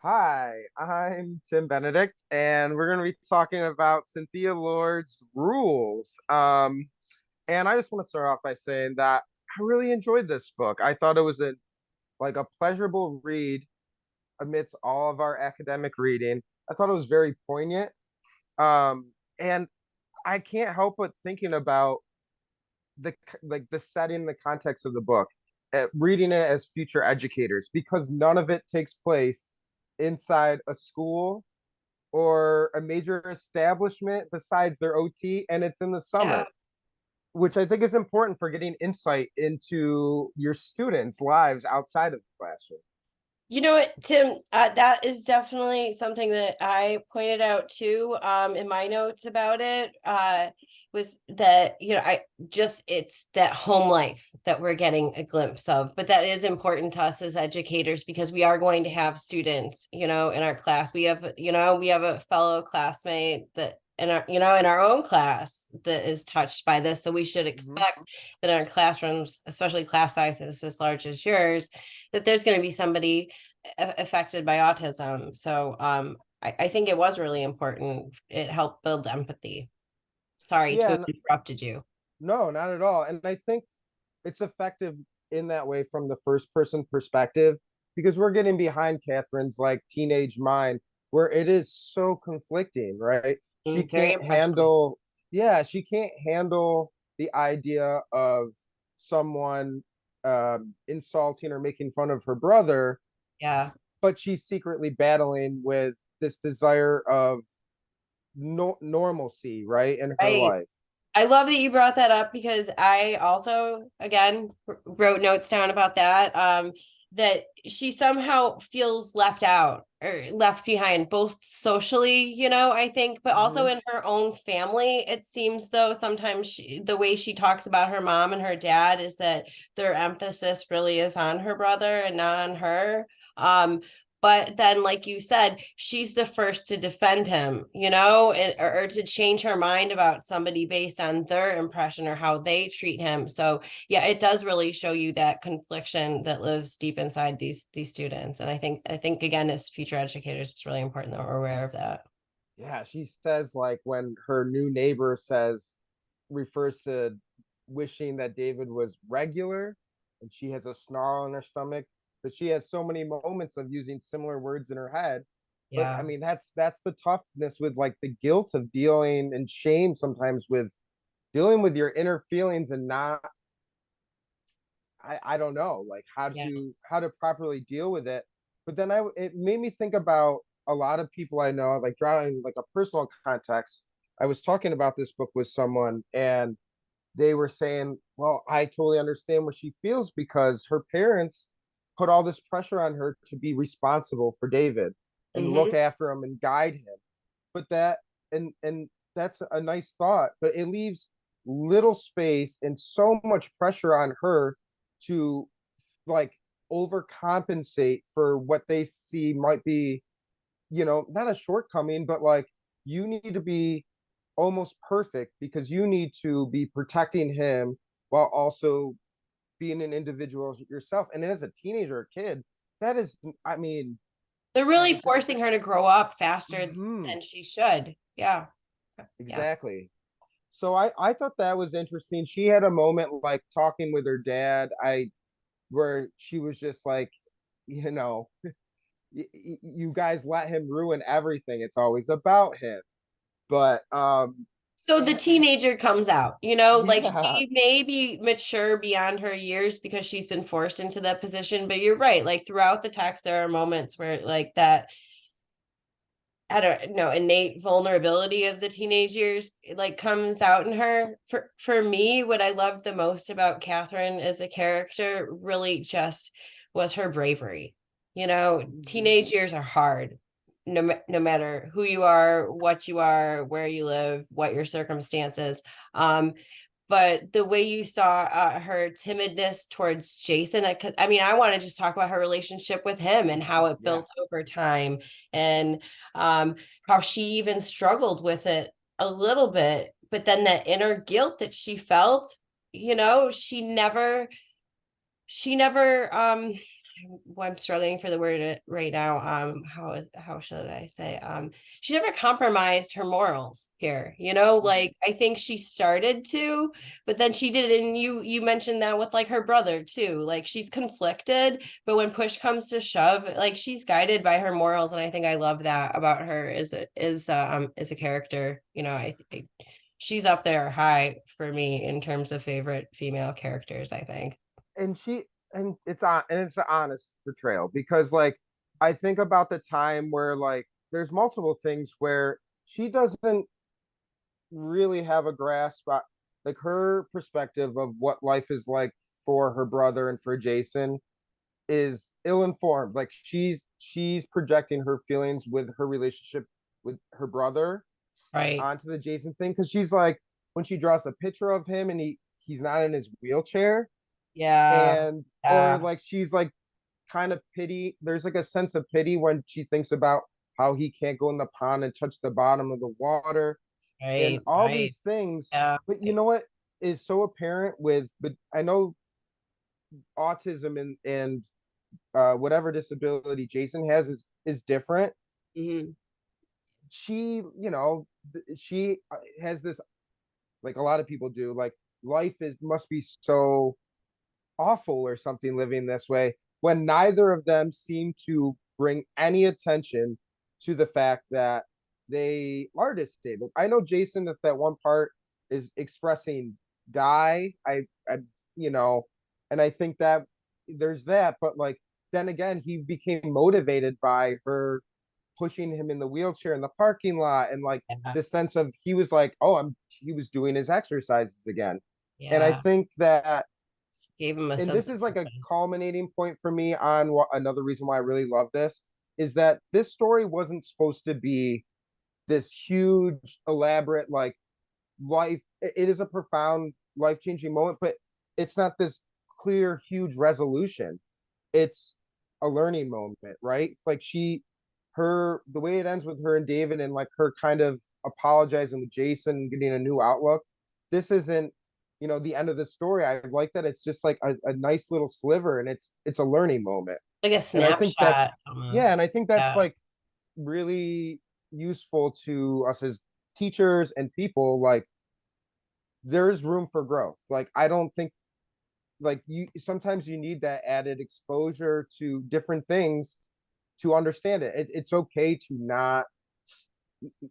Hi, I'm Tim Benedict, and we're going to be talking about Cynthia Lord's rules. And I just want to start off by saying that I really enjoyed this book. I thought it was a pleasurable read amidst all of our academic reading. I thought it was very poignant. And I can't help but thinking about the setting, the context of the book, reading it as future educators because none of it takes place inside a school or a major establishment besides their OT, and it's in the Yeah. summer, which I think is important for getting insight into your students' lives outside of the classroom. You know what, Tim, that is definitely something that I pointed out too, in my notes about it, was that, it's that home life that we're getting a glimpse of, but that is important to us as educators because we are going to have students, in our class. We have a fellow classmate that in our own class that is touched by this. So we should Mm-hmm. expect that in our classrooms, especially class sizes as large as yours, that there's going to be somebody affected by autism. So I think it was really important. It helped build empathy. Sorry to Yeah, have interrupted you. no, not at all. And I think it's effective in that way from the first person perspective because we're getting behind Catherine's like teenage mind where it is so conflicting, right? She Very can't impressionable. handle, yeah, she can't handle the idea of someone insulting or making fun of her brother, Yeah. but she's secretly battling with this desire of normalcy, right, in her Right. life. I love that you brought that up because I also, again, wrote notes down about that. That she somehow feels left out or left behind, both socially, I think, but also Mm-hmm. in her own family. It seems though sometimes the way she talks about her mom and her dad is that their emphasis really is on her brother and not on her. But then, like you said, she's the first to defend him, or to change her mind about somebody based on their impression or how they treat him. So yeah, it does really show you that confliction that lives deep inside these students. And I think again, as future educators, it's really important that we're aware of that. Yeah, she says like when her new neighbor says refers to wishing that David was regular and she has a snarl in her stomach, but she has so many moments of using similar words in her head. But I Yeah. mean that's the toughness with like the guilt of dealing and shame sometimes with dealing with your inner feelings and not I don't know like Yeah. how to properly deal with it. But then it made me think about a lot of people I know, like drawing like a personal context. I was talking about this book with someone and they were saying, well, I totally understand what she feels because her parents put all this pressure on her to be responsible for David and look Mm-hmm. after him and guide him. But and that's a nice thought, but it leaves little space and so much pressure on her to like overcompensate for what they see might be, not a shortcoming, but like you need to be almost perfect because you need to be protecting him while also being an individual yourself. And as a teenager or kid, that is, I mean, They're really forcing her to grow up faster mm-hmm, than she should. Yeah. Yeah. exactly. So I thought that was interesting. She had a moment like talking with her dad, where she was just like, you know, you guys let him ruin everything. It's always about him. But So the teenager comes out, like yeah, she may be mature beyond her years because she's been forced into that position. But you're right. Like throughout the text, there are moments where like that, I don't know, innate vulnerability of the teenage years like comes out in her. For me, what I loved the most about Catherine as a character really just was her bravery. mm-hmm. Teenage years are hard. No matter who you are, what you are, where you live, what your circumstances. But the way you saw her timidness towards Jason, I mean, I want to just talk about her relationship with him and how it Yeah, built over time, and um, how she even struggled with it a little bit. But then that inner guilt that she felt, she never I'm struggling for the word right now. How should I say? She never compromised her morals here. You know, like I think she started to, but then she did it. And you mentioned that with like her brother too. Like she's conflicted, but when push comes to shove, like she's guided by her morals, and I think I love that about her as a character. You know, I she's up there high for me in terms of favorite female characters, I think. And she and it's an honest portrayal because like I think about the time where like there's multiple things where she doesn't really have a grasp on like her perspective of what life is like for her brother and for Jason is ill-informed. Like she's projecting her feelings with her relationship with her brother Right. onto the Jason thing because she's like when she draws a picture of him and he's not in his wheelchair Yeah. and or Yeah. like she's like kind of pity. There's like a sense of pity when she thinks about how he can't go in the pond and touch the bottom of the water and Right. all Right. these things. Yeah. But you know what is so apparent with, but I know autism and whatever disability Jason has is different. Mhm. She, she has this like a lot of people do. Like life is must be so awful or something living this way when neither of them seem to bring any attention to the fact that they are disabled. I know Jason at that one part is expressing die. I you know, and I think that there's that, but like then again, he became motivated by her pushing him in the wheelchair in the parking lot and like Yeah. the sense of he was like, oh, he was doing his exercises again. And I Yeah. think that Gave him a and sense this of is like a purpose. culminating point for me on what another reason why I really love this is that this story wasn't supposed to be this huge elaborate like life it is a profound life-changing moment but it's not this clear huge resolution. It's a learning moment, right? Like her the way it ends with her and David and like her kind of apologizing with Jason and getting a new outlook. This isn't, the end of the story. I like that it's just like a nice little sliver and it's a learning moment. Like a And I think snapshot that's yeah, and almost. I think that's Yeah. like really useful to us as teachers and people like there's room for growth. Like I don't think like you sometimes you need that added exposure to different things to understand it's okay to not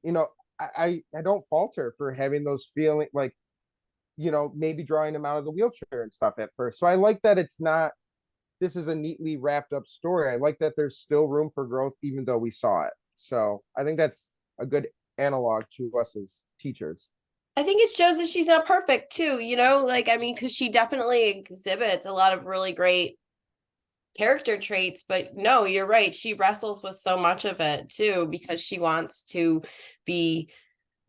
you know I don't falter for having those feeling like maybe drawing him out of the wheelchair and stuff at first. So I like that it's not this is a neatly wrapped up story. I like that there's still room for growth even though we saw it. So I think that's a good analog to us as teachers. I think it shows that she's not perfect too, you know? Like, I mean, because she definitely exhibits a lot of really great character traits, but no, you're right. She wrestles with so much of it too because she wants to be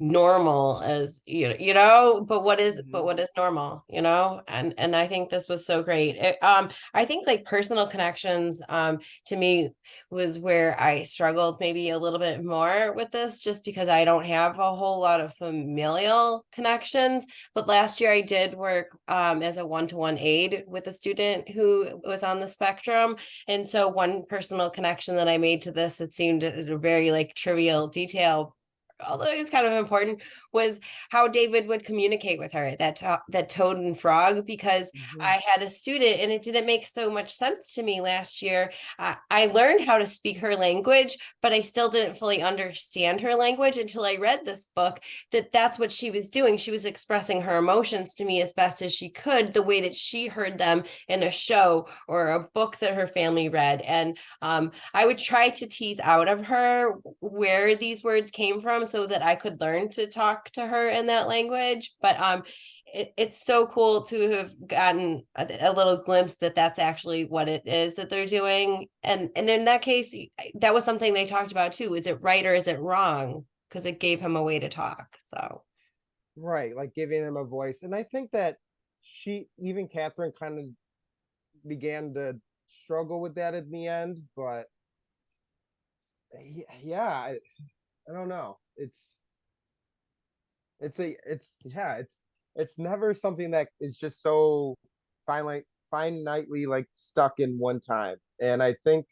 normal as but Mm-hmm. what is normal, and I think this was so great. I think like personal connections to me was where I struggled maybe a little bit more with this just because I don't have a whole lot of familial connections, but last year I did work as a one-to-one aide with a student who was on the spectrum, and so one personal connection that I made to this, it seemed a very like trivial detail, although it was kind of important, was how David would communicate with her, that Toad and Frog, because Mm-hmm. I had a student and it didn't make so much sense to me last year. I learned how to speak her language, but I still didn't fully understand her language until I read this book, that's what she was doing. She was expressing her emotions to me as best as she could, the way that she heard them in a show or a book that her family read. And I would try to tease out of her where these words came from so that I could learn to talk to her in that language. But it's so cool to have gotten a little glimpse that that's actually what it is that they're doing. And in that case, that was something they talked about too. Is it right or is it wrong? Because it gave him a way to talk. So Right, like giving him a voice. And I think that even Catherine kind of began to struggle with that in the end, but yeah, I don't know. It's yeah, it's never something that is just so finite finitely like stuck in one time. And I think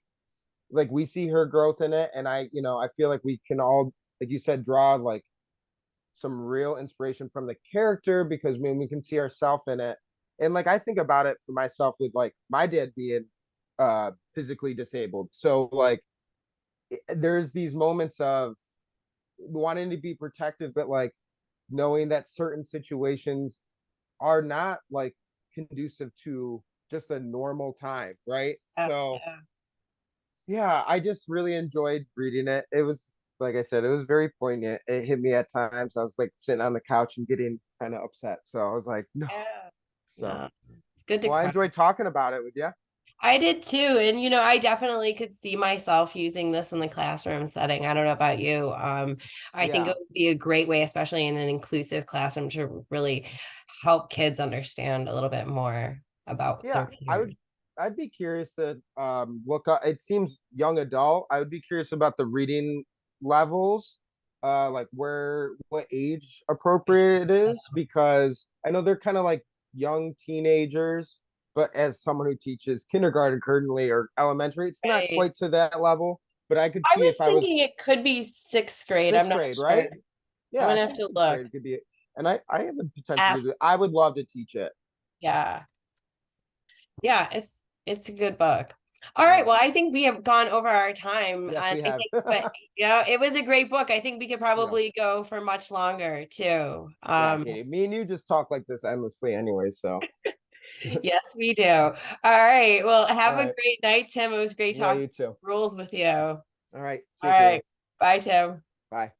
like we see her growth in it, and I feel like we can all, like you said, draw like some real inspiration from the character, because when we can see ourselves in it. And like I think about it for myself with like my dad being physically disabled. So like there's these moments of wanting to be protective, but like knowing that certain situations are not like conducive to just a normal time, right? Yeah. So Yeah. yeah, I just really enjoyed reading it. It was, like I said, it was very poignant. It hit me at times. I was like sitting on the couch and getting kind of upset. So I was like, no. Yeah. So, No, it's good to well, I cry. enjoyed talking about it with you. I did too. And I definitely could see myself using this in the classroom setting. I don't know about you. I think Yeah. it would be a great way, especially in an inclusive classroom, to really help kids understand a little bit more about Yeah, their peers. I'd be curious to look up. It seems young adult. I would be curious about the reading levels, like what age appropriate it is, because I know they're kind of like young teenagers, but as someone who teaches kindergarten currently or elementary, it's not Right. quite to that level. But I could I see was if I thinking was it could be sixth grade. I'm sixth not grade, sure. right? I'm Yeah, I gonna have think to sixth look. grade could be, and I have a potential to F. do it. I would love to teach it. Yeah. Yeah, it's a good book. All right, Yeah. well, I think we have gone over our time, Yes, and we I have. think, but it was a great book. I think we could Yeah. probably go for much longer too. Yeah, Katie. Me and you just talk like this endlessly anyway, so Yes, we do. All right, well, all have a right. great night, Tim. It was great Yeah, talking you too. rules with you. All All right. See you, Katie. right, bye, Tim. Bye.